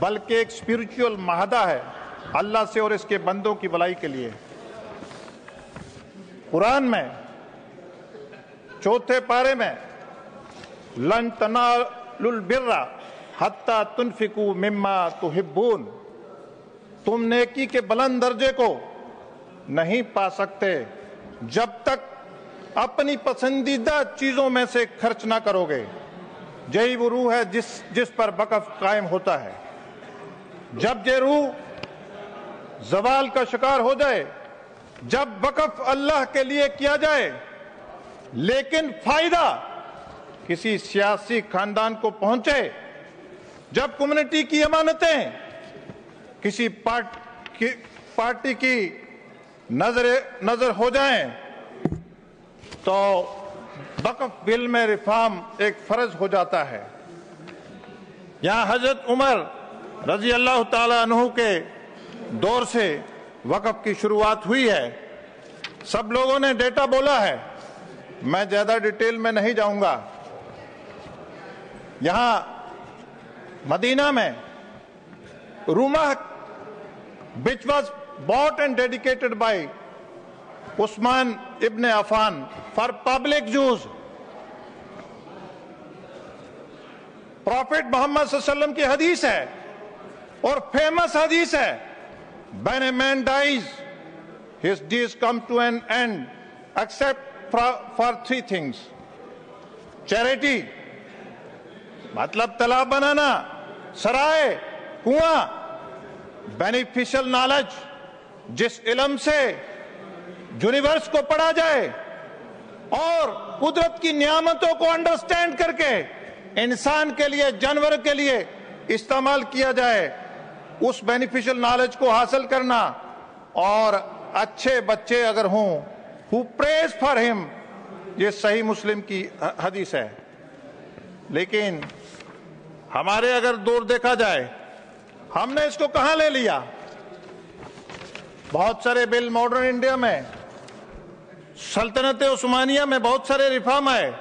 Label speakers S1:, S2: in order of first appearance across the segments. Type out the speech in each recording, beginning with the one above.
S1: बल्कि एक स्पिरिचुअल माहदा है अल्लाह से और इसके बंदों की भलाई के लिए। कुरान में चौथे पारे में लन तनालुल बिर्रा हत्ता तुनफिकू मिम्मा तुहिब्बून, तुम नेकी के बुलंद दर्जे को नहीं पा सकते जब तक अपनी पसंदीदा चीजों में से खर्च ना करोगे। यही वो रूह है जिस पर वक़्फ़ कायम होता है। जब ये रूह ज़वाल का शिकार हो जाए, जब वक़्फ़ अल्लाह के लिए किया जाए लेकिन फायदा किसी सियासी खानदान को पहुंचे, जब कम्युनिटी की अमानतें किसी पार्टी की नजर हो जाएं, तो वक़्फ़ बिल में रिफॉर्म एक फर्ज हो जाता है। यहां हजरत उमर रजी अल्लाह ताला अन्हु के दौर से वक़्फ़ की शुरुआत हुई है। सब लोगों ने डेटा बोला है, मैं ज्यादा डिटेल में नहीं जाऊंगा। यहां मदीना में Ruma which was bought and dedicated by Usman ibn Affan for public use. Prophet Muhammad सल्लल्लाहु अलैहि वसल्लम की हदीस है और फेमस हदीस है, when a man dies his days come to an end except for three things: charity मतलब तालाब बनाना, सराय, कुआं, बेनिफिशियल नॉलेज जिस इल्म से यूनिवर्स को पढ़ा जाए और कुदरत की नियामतों को अंडरस्टैंड करके इंसान के लिए, जानवर के लिए इस्तेमाल किया जाए, उस बेनिफिशियल नॉलेज को हासिल करना। और अच्छे बच्चे अगर हों, हु प्रेज फॉर हिम, ये सही मुस्लिम की हदीस है। लेकिन हमारे अगर दौर देखा जाए, हमने इसको कहां ले लिया। बहुत सारे बिल मॉडर्न इंडिया में, सल्तनत उस्मानिया में बहुत सारे रिफॉर्म आए।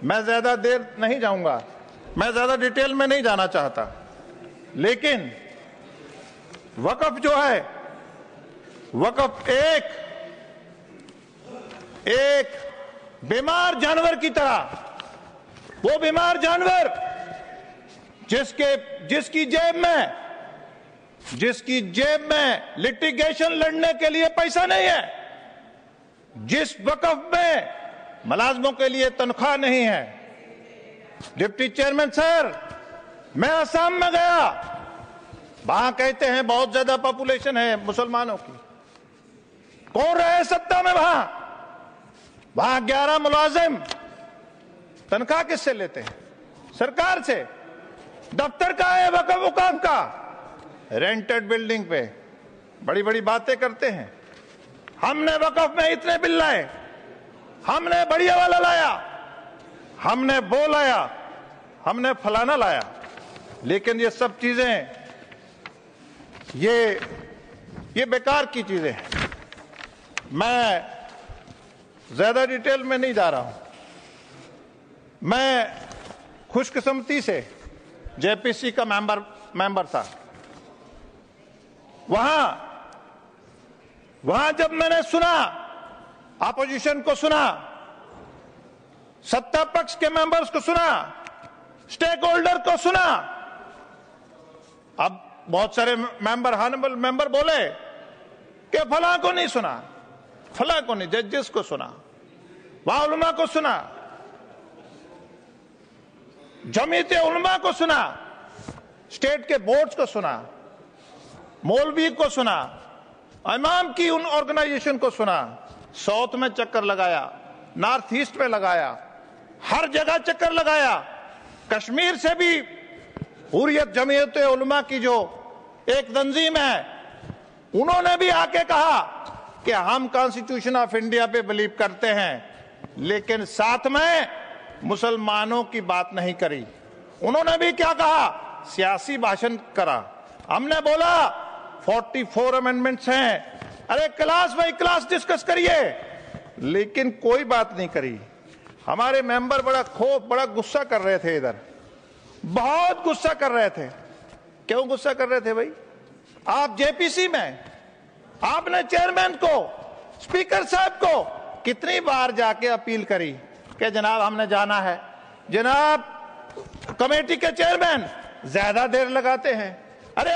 S1: मैं ज्यादा देर नहीं जाऊंगा, मैं ज्यादा डिटेल में नहीं जाना चाहता। लेकिन वक़्फ़ जो है, वक़्फ़ एक बीमार जानवर की तरह, वो बीमार जानवर जिसकी जेब में लिटिगेशन लड़ने के लिए पैसा नहीं है, जिस वक़्फ़ में मुलाजमों के लिए तनख्वाह नहीं है। डिप्टी चेयरमैन सर, मैं असम में गया, वहां कहते हैं बहुत ज्यादा पॉपुलेशन है मुसलमानों की, कौन रहे सत्ता में वहां 11 मुलाजिम तनख्वाह किससे लेते हैं? सरकार से। दफ्तर का है वक़्फ़ औक़ाफ़ का, रेंटेड बिल्डिंग पे बड़ी बड़ी बातें करते हैं। हमने वक़्फ़ में इतने बिल लाए, हमने बढ़िया वाला लाया, हमने वो लाया, हमने फलाना लाया। लेकिन ये सब चीजें ये बेकार की चीजें हैं। मैं ज्यादा डिटेल में नहीं जा रहा हूं। मैं खुशकिस्मती से जेपीसी का मेंबर था। वहां जब मैंने सुना, अपोजिशन को सुना, सत्ता पक्ष के मेंबर्स को सुना, स्टेक होल्डर को सुना, अब बहुत सारे हानबल मेंबर बोले कि फलां को नहीं सुना, फलां को नहीं, जजेस को सुना, वहां उलमा को सुना, जमीयत उलमा को सुना, स्टेट के बोर्ड्स को सुना, मौलवी को सुना, इमाम की उन ऑर्गेनाइजेशन को सुना, साउथ में चक्कर लगाया, नॉर्थ ईस्ट में लगाया, हर जगह चक्कर लगाया। कश्मीर से भी हुर्रियत जमीयत उलमा की जो एक तंजीम है, उन्होंने भी आके कहा कि हम कॉन्स्टिट्यूशन ऑफ इंडिया पे बिलीव करते हैं, लेकिन साथ में मुसलमानों की बात नहीं करी। उन्होंने भी क्या कहा, सियासी भाषण करा। हमने बोला 44 अमेंडमेंट्स हैं, अरे क्लास बाई क्लास डिस्कस करिए, लेकिन कोई बात नहीं करी। हमारे मेंबर बड़ा गुस्सा कर रहे थे, इधर बहुत गुस्सा कर रहे थे। क्यों गुस्सा कर रहे थे भाई? आप जेपीसी में आपने चेयरमैन को, स्पीकर साहब को कितनी बार जाके अपील करी कि जनाब हमने जाना है। जनाब कमेटी के चेयरमैन ज्यादा देर लगाते हैं। अरे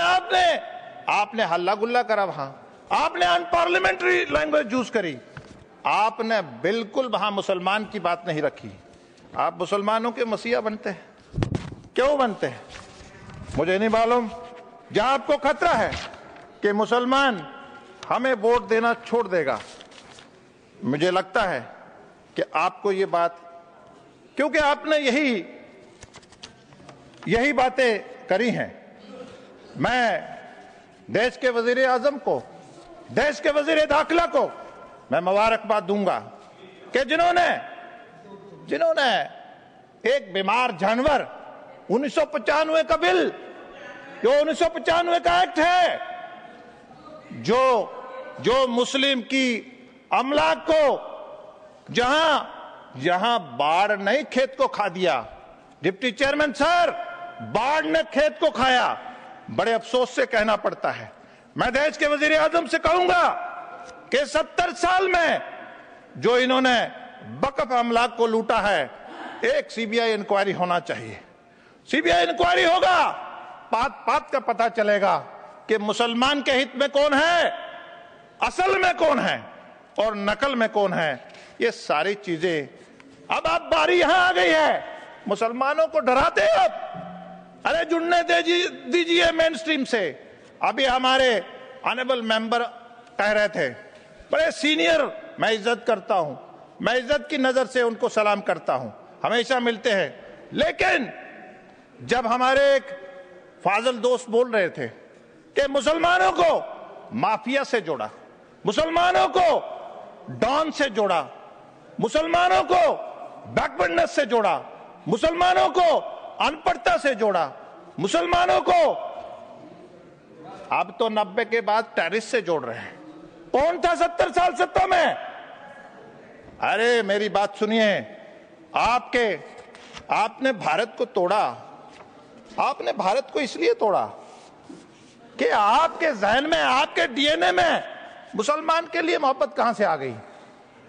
S1: आपने हल्ला गुल्ला करा, वहां आपने अनपार्लियामेंट्री लैंग्वेज यूज करी, आपने बिल्कुल वहां मुसलमान की बात नहीं रखी। आप मुसलमानों के मसीहा बनते हैं, क्यों बनते हैं मुझे नहीं मालूम। जहां आपको खतरा है कि मुसलमान हमें वोट देना छोड़ देगा, मुझे लगता है कि आपको ये बात, क्योंकि आपने यही बातें करी हैं। मैं देश के वजीर आजम को, देश के वजीर दाखिला को मैं मुबारकबाद दूंगा कि जिन्होंने एक बीमार जानवर 1995 का बिल, जो 1995 का एक्ट है, जो मुस्लिम की अमलाक को जहां बाढ़ नहीं खेत को खा दिया। डिप्टी चेयरमैन सर, बाढ़ ने खेत को खाया, बड़े अफसोस से कहना पड़ता है। मैं देश के वजीर आजम से कहूंगा कि 70 साल में जो इन्होंने वक्फ अमलाक को लूटा है, एक सीबीआई इंक्वायरी होना चाहिए। सीबीआई इंक्वायरी होगा, बात का पता चलेगा कि मुसलमान के हित में कौन है, असल में कौन है और नकल में कौन है। ये सारी चीजें अब आप बारी यहां आ गई है, मुसलमानों को डराते हैं आप। अरे जुड़ने दीजिए मेन स्ट्रीम से। अभी हमारे ऑनरेबल मेंबर कह रहे थे, बड़े सीनियर, मैं इज्जत करता हूं, मैं इज्जत की नजर से उनको सलाम करता हूं, हमेशा मिलते हैं। लेकिन जब हमारे एक फाजल दोस्त बोल रहे थे कि मुसलमानों को माफिया से जोड़ा, मुसलमानों को डॉन से जोड़ा, मुसलमानों को बैकवर्डनेस से जोड़ा, मुसलमानों को अनपढ़ता से जोड़ा, मुसलमानों को अब तो 90 के बाद टेररिस्ट से जोड़ रहे हैं। कौन था 70 साल सत्ता में? अरे मेरी बात सुनिए, आपने भारत को तोड़ा। आपने भारत को इसलिए तोड़ा कि आपके जहन में, आपके डीएनए में मुसलमान के लिए मोहब्बत कहां से आ गई?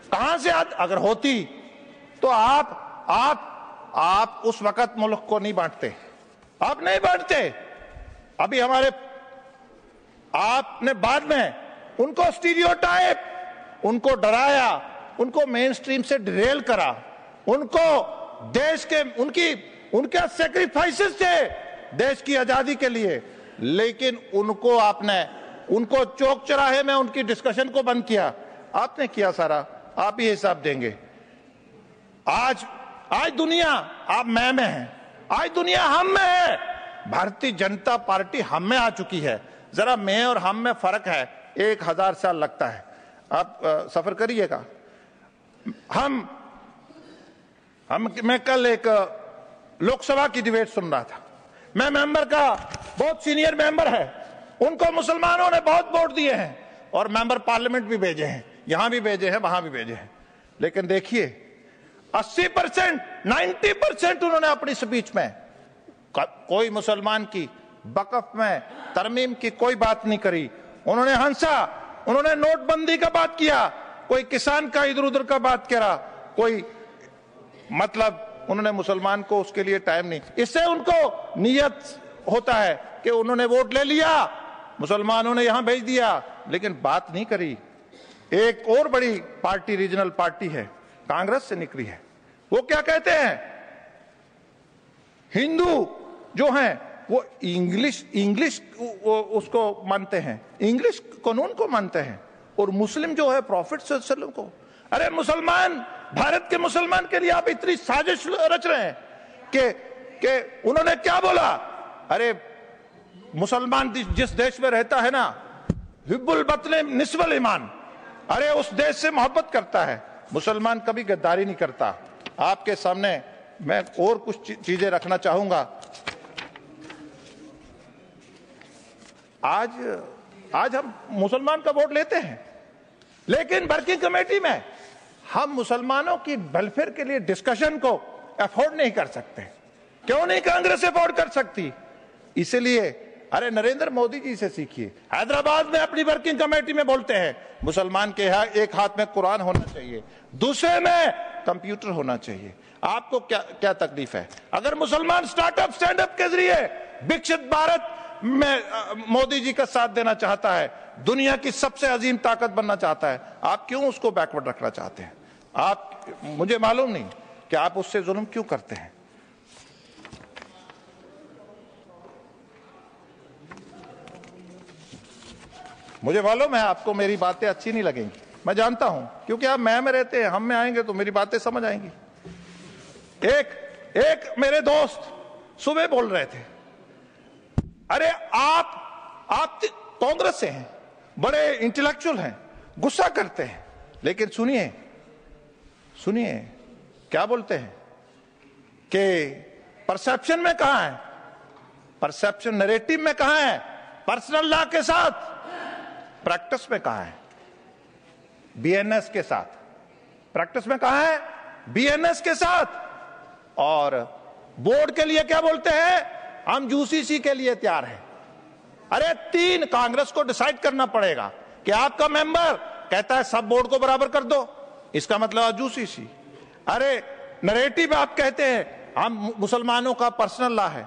S1: कहां से अगर होती तो आप उस वक्त मुल्क को नहीं बांटते, आप नहीं बांटते। अभी आपने बाद में उनको स्टीरियोटाइप, उनको डराया, उनको मेन स्ट्रीम से डिरेल करा, उनको देश के उनके सैक्रिफाइसेस थे देश की आजादी के लिए, लेकिन उनको चौक चौराहे में उनकी डिस्कशन को बंद किया। आपने किया सारा, आप ही हिसाब देंगे। आज दुनिया आप मैं में है, आज दुनिया हम में है। भारतीय जनता पार्टी हम में आ चुकी है। जरा मैं और हम में फर्क है, 1000 साल लगता है। आप सफर करिएगा। मैं कल एक लोकसभा की डिबेट सुन रहा था। मैं मेंबर का बहुत सीनियर मेंबर है, उनको मुसलमानों ने बहुत वोट दिए हैं और मेंबर पार्लियामेंट भी भेजे हैं, यहां भी भेजे हैं, वहां भी भेजे हैं। लेकिन देखिए 80%, 90% उन्होंने अपनी स्पीच में कोई मुसलमान की वक्फ में तरमीम की कोई बात नहीं करी। उन्होंने हंसा, उन्होंने नोटबंदी का बात किया, कोई किसान का इधर उधर का बात करा, कोई मतलब उन्होंने मुसलमान को उसके लिए टाइम नहीं। इससे उनको नियत होता है कि उन्होंने वोट ले लिया, मुसलमानों ने यहां भेज दिया, लेकिन बात नहीं करी। एक और बड़ी पार्टी, रीजनल पार्टी है, कांग्रेस से निकली है, वो क्या कहते हैं? हिंदू जो हैं वो इंग्लिश उसको मानते हैं, इंग्लिश कानून को मानते हैं, और मुस्लिम जो है प्रॉफिट सल्लल्लाहु को। अरे मुसलमान, भारत के मुसलमान के लिए आप इतनी साजिश रच रहे हैं कि उन्होंने क्या बोला? अरे मुसलमान जिस देश में रहता है ना, हिब्बुल बतन निस्वल ईमान, अरे उस देश से मोहब्बत करता है। मुसलमान कभी गद्दारी नहीं करता। आपके सामने मैं और कुछ चीजें रखना चाहूंगा। आज हम मुसलमान का वोट लेते हैं, लेकिन वर्किंग कमेटी में हम मुसलमानों की वेलफेयर के लिए डिस्कशन को अफोर्ड नहीं कर सकते। क्यों नहीं कांग्रेस अफोर्ड कर सकती? इसलिए अरे नरेंद्र मोदी जी से सीखिए। हैदराबाद में अपनी वर्किंग कमेटी में बोलते हैं मुसलमान के यहाँ एक हाथ में कुरान होना चाहिए, दूसरे में कंप्यूटर होना चाहिए। आपको क्या क्या तकलीफ है? अगर मुसलमान स्टार्टअप स्टैंड अप के जरिए विकसित भारत में मोदी जी का साथ देना चाहता है, दुनिया की सबसे अजीम ताकत बनना चाहता है, आप क्यों उसको बैकवर्ड रखना चाहते हैं? आप, मुझे मालूम नहीं कि आप उससे जुल्म क्यों करते हैं। मुझे मालूम है आपको मेरी बातें अच्छी नहीं लगेंगी, मैं जानता हूं, क्योंकि आप मैं में रहते हैं, हम में आएंगे तो मेरी बातें समझ आएंगी। एक मेरे दोस्त सुबह बोल रहे थे, अरे आप कांग्रेस से हैं, बड़े इंटेलेक्चुअल हैं, गुस्सा करते हैं, लेकिन सुनिए क्या बोलते हैं कि परसेप्शन में कहां है, परसेप्शन नैरेटिव में कहां है, पर्सनल लॉ के साथ, प्रैक्टिस में कहां है, बीएनएस के साथ। प्रैक्टिस में कहां है, बीएनएस के साथ। और बोर्ड के लिए क्या बोलते हैं, हम यूसीसी के लिए तैयार हैं। अरे 3 कांग्रेस को डिसाइड करना पड़ेगा कि आपका मेंबर कहता है सब बोर्ड को बराबर कर दो, इसका मतलब यूसीसी। अरे नैरेटिव आप कहते हैं हम मुसलमानों का पर्सनल लॉ है,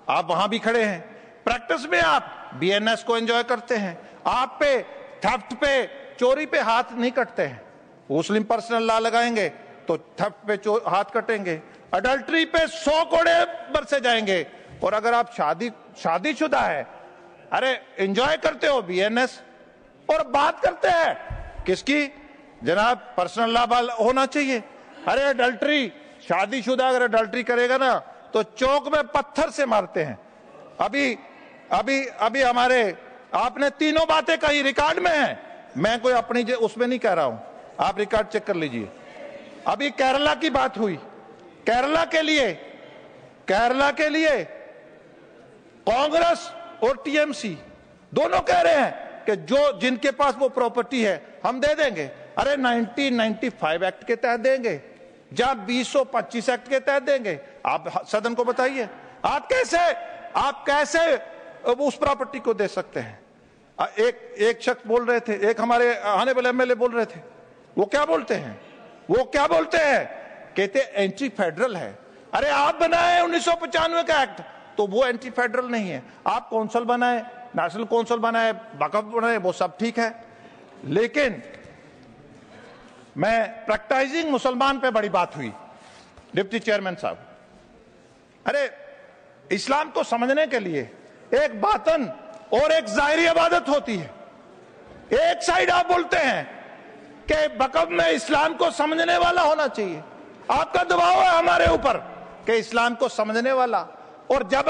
S1: आप वहां भी खड़े हैं। प्रैक्टिस में आप बीएनएस को एंजॉय करते हैं, आप पे थेफ्ट पे, चोरी पे हाथ नहीं कटते हैं। मुस्लिम पर्सनल लॉ लगाएंगे तो थेफ्ट पे हाथ कटेंगे, अडल्ट्री पे 100 कोड़े बरसे जाएंगे। और अगर आप शादीशुदा है, अरे एंजॉय करते हो बीएनएस, और बात करते हैं किसकी, जनाब पर्सनल लॉ होना चाहिए। अरे अडल्ट्री, शादीशुदा अगर अडल्ट्री करेगा ना तो चौक में पत्थर से मारते हैं। अभी हमारे, आपने तीनों बातें कही, रिकॉर्ड में है, मैं कोई अपनी उसमें नहीं कह रहा हूं, आप रिकॉर्ड चेक कर लीजिए। अभी केरला की बात हुई, केरला के लिए कांग्रेस और टीएमसी दोनों कह रहे हैं कि जो जिनके पास वो प्रॉपर्टी है हम दे देंगे। अरे 1995 एक्ट के तहत देंगे, जहां 225 एक्ट के तहत देंगे। आप सदन को बताइए, आप कैसे उस प्रॉपर्टी को दे सकते हैं? एक शख्स बोल रहे थे, एक हमारे आने वाले एमएलए बोल रहे थे, वो क्या बोलते हैं, कहते एंटी फेडरल है। अरे आप बनाए 1995 का एक्ट, तो वो एंटी फेडरल नहीं है। आप कौंसिल बनाए, नेशनल कौंसिल बनाए, वक्फ बनाए, वो सब ठीक है, लेकिन मैं प्रैक्टिसिंग मुसलमान पे बड़ी बात हुई, डिप्टी चेयरमैन साहब। अरे इस्लाम को समझने के लिए एक बातन और एक जाहिरी इबादत होती है। एक साइड आप बोलते हैं कि वक्फ में इस्लाम को समझने वाला होना चाहिए, आपका दबाव है हमारे ऊपर कि इस्लाम को समझने वाला, और जब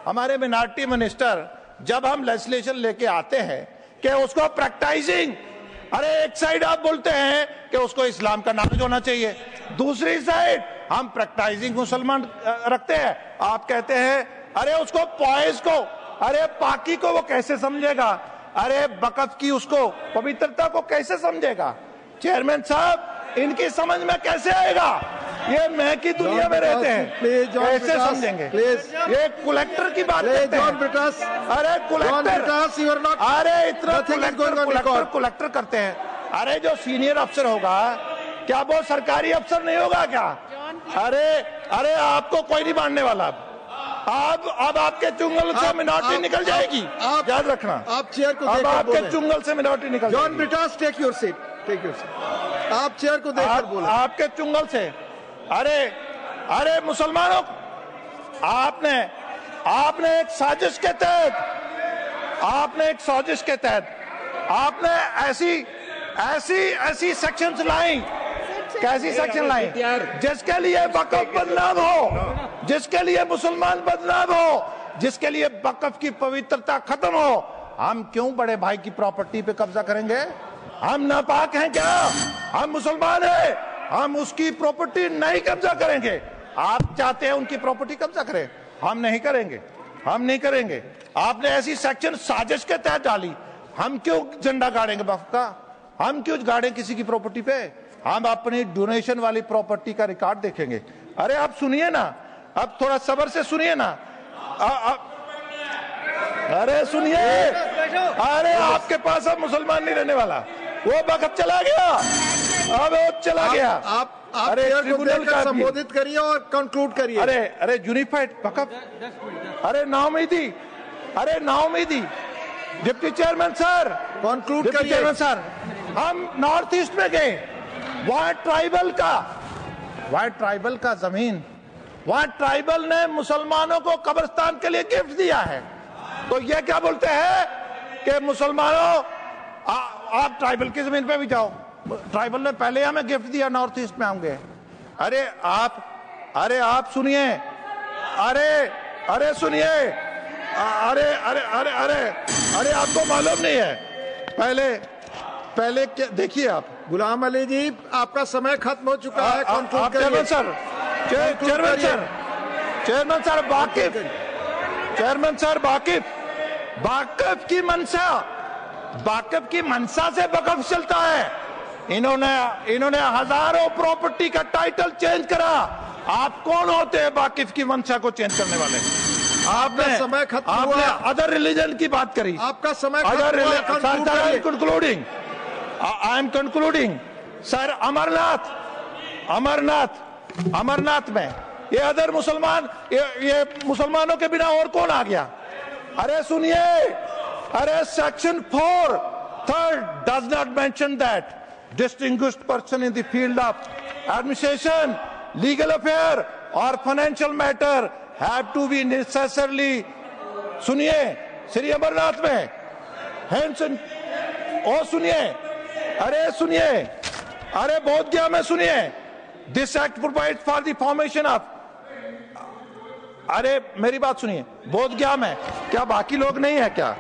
S1: हमारे मिनॉरिटी मिनिस्टर जब हम लेजिस्लेशन लेके आते हैं कि उसको प्रैक्टिसिंग, अरे एक साइड आप बोलते हैं कि उसको इस्लाम का नॉलेज होना चाहिए, दूसरी साइड हम प्रैक्टिसिंग मुसलमान रखते हैं, आप कहते हैं अरे उसको पॉइज को, अरे पाकी को वो कैसे समझेगा, अरे वक्फ की उसको पवित्रता को कैसे समझेगा? चेयरमैन साहब, इनकी समझ में कैसे आएगा? ये मैं की दुनिया में रहते हैं, कैसे समझेंगे? ये कलेक्टर की बात करते हैं। अरे कलेक्टर, अरे इतना कलेक्टर करते हैं। अरे जो सीनियर अफसर होगा, क्या वो सरकारी अफसर नहीं होगा क्या? अरे आपको कोई नहीं मानने वाला। अब आपके चुंगल से मिनॉरिटी निकल जाएगी, याद रखना। आप चेयर को अब आपके चुंगल से मिनॉरिटी निकल जाएगी। John Brittas, take your seat. आप चेयर को देखकर बोलें। आपके चुंगल से, अरे मुसलमानों, आपने एक साजिश के तहत आपने ऐसी सेक्शंस लाई, कैसी सेक्शन लाई जिसके लिए वक्फ बदनाम हो, जिसके लिए मुसलमान बदनाम हो, जिसके लिए वक्फ की पवित्रता खत्म हो। हम क्यों बड़े भाई की प्रॉपर्टी पे कब्जा करेंगे? हम नापाक हैं क्या? हम मुसलमान हैं, हम उसकी प्रॉपर्टी नहीं कब्जा करेंगे। आप चाहते हैं उनकी प्रॉपर्टी कब्जा करें, हम नहीं करेंगे। आपने ऐसी सेक्शन साजिश के तहत डाली, हम क्यों झंडा गाड़ेंगे वक्फ का? हम क्यों गाड़ें किसी की प्रॉपर्टी पे? हम अपनी डोनेशन वाली प्रॉपर्टी का रिकॉर्ड देखेंगे। अरे आप सुनिए ना, अब थोड़ा सब्र से सुनिए ना। अरे सुनिए, अरे आपके पास अब मुसलमान नहीं रहने वाला, वो वक्त चला गया, अब वो चला गया।
S2: आप
S1: अरे ट्रिब्यूनल का
S2: संबोधित करिए और कंक्लूड करिए।
S1: अरे यूनिफाइड वक्त, अरे नाउमीदी, अरे नाउमीदी। Deputy chairman sir,
S2: conclude
S1: deputy
S2: करिए।
S1: चेयरमैन सर, हम नॉर्थ ईस्ट में गए, वहां ट्राइबल का जमीन, वहां ट्राइबल ने मुसलमानों को कब्रिस्तान के लिए गिफ्ट दिया है। तो ये क्या बोलते हैं कि मुसलमानों आप ट्राइबल की जमीन पे भी जाओ, ट्राइबल ने पहले हमें गिफ्ट दिया, नॉर्थ ईस्ट में होंगे। अरे आप सुनिए, अरे सुनिए, अरे आपको मालूम नहीं है, पहले क्या देखिए आप।
S2: गुलाम अली जी, आपका समय खत्म हो चुका है, कंक्लूड
S1: आप
S2: करिए।
S1: चेयरमैन सर वाकिफ की मनसा से वक़्फ़ चलता है। इन्होंने हजारों प्रॉपर्टी का टाइटल चेंज करा। आप कौन होते हैं वाकिफ की मनसा को चेंज करने वाले? आपने
S2: समय खत्म हुआ।
S1: अदर रिलीजन की बात करी,
S2: आपका समय खत्म हुआ, कंक्लूड करिए।
S1: I am concluding sir. Amarnath में ये अदर मुसलमान, ये मुसलमानों के बिना और कौन आ गया? अरे सुनिए, अरे section 4 3rd does not mention that distinguished person in the field of administration, legal affair or financial matter have to be necessarily। सुनिए, श्री अमरनाथ में हैंसन, ओ सुनिए, अरे बोध गया में सुनिए, this act provides for the formation of. अरे मेरी बात सुनिए, बोध गया में क्या बाकी लोग नहीं है क्या?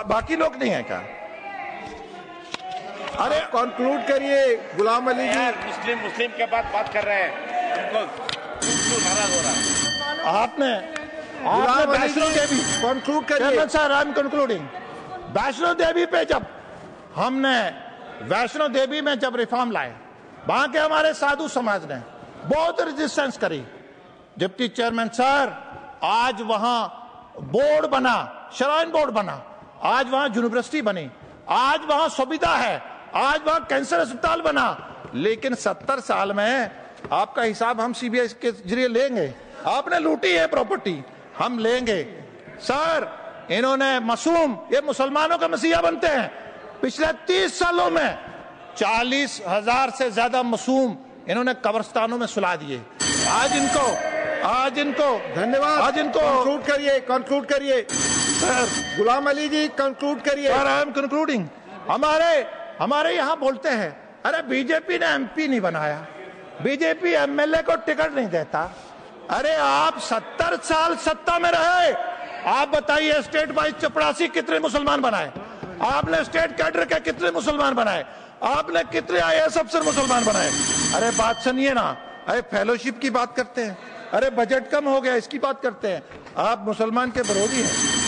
S1: बाकी लोग नहीं है क्या?
S2: अरे कंक्लूड करिए गुलाम अली जी।
S3: मुस्लिम के बाद बात कर रहे हैं, उनको नाराज हो रहा है।
S1: आपने वैष्णो देवी,
S2: कंक्लूड करिए
S1: sir. I am concluding. Vaishno Devi पे जब हमने वैष्णो देवी में जब रिफॉर्म लाए, वहां के हमारे साधु समाज ने बहुत रेजिस्टेंस करी। डिप्टी चेयरमैन सर, आज वहां बोर्ड बना, श्राइन बोर्ड बना, आज वहां यूनिवर्सिटी बनी, आज वहां सुविधा है, आज वहां कैंसर अस्पताल बना। लेकिन 70 साल में आपका हिसाब हम सीबीआई के जरिए लेंगे। आपने लूटी है प्रॉपर्टी, हम लेंगे सर। इन्होंने मासूम, ये मुसलमानों का मसीहा बनते हैं। पिछले 30 सालों में 40,000 से ज्यादा मासूम इन्होंने कब्रिस्तानों में सुला दिए। आज इनको
S2: धन्यवाद।
S1: आज इनको
S2: कंक्लूड करिए
S1: सर।
S2: गुलाम अली जी, कंक्लूड करिए।
S1: Sir I am concluding. हमारे यहाँ बोलते हैं, अरे बीजेपी ने एमपी नहीं बनाया, बीजेपी एमएलए को टिकट नहीं देता। अरे आप 70 साल सत्ता में रहे, आप बताइए स्टेट वाइज चपरासी कितने मुसलमान बनाए? आपने स्टेट कैडर के कितने मुसलमान बनाए? आपने कितने आईएएस अफसर मुसलमान बनाए? अरे बात सुनिए ना, अरे फेलोशिप की बात करते हैं, अरे बजट कम हो गया इसकी बात करते हैं। आप मुसलमान के विरोधी हैं।